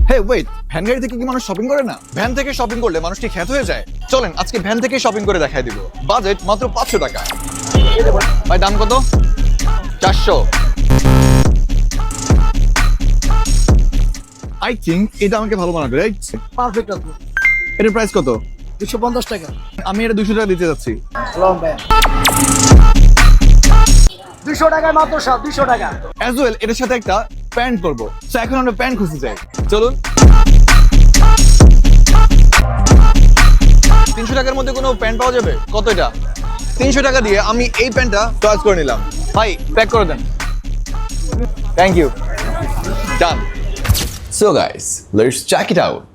হে wait, van গাড়ি থেকে কি মানুষ শপিং করে না? ভ্যান থেকে শপিং করলে মানুষ কি খ্যাত হয়ে যায়? চলেন আজকে ভ্যান থেকে শপিং করে দেখাই দিব। বাজেট মাত্র 500 টাকা। ভাই দাম কত? 400। আই থিঙ্ক এটা আমাকে ভালো মানাবে, রাইট? পারফেক্ট আছে। এটার প্রাইস কত? 250 টাকা। আমি এটা 200 টাকা দিতে যাচ্ছি। লং প্যান্ট 200 টাকায় মাত্র 200 টাকা। অ্যাজ ওয়েল এটার সাথে একটা প্যান্ট পরবো। সো এখন আমরা প্যান্ট খুঁজতে চাই। চলুন। 300 টাকার মধ্যে কোনো প্যান্ট পাওয়া যাবে? কত এটা? 300 টাকা দিয়ে আমি এই প্যান্টটা চয়েস করে নিলাম। ভাই প্যাক করে দেন। Thank you. Done. So guys, let's check it out.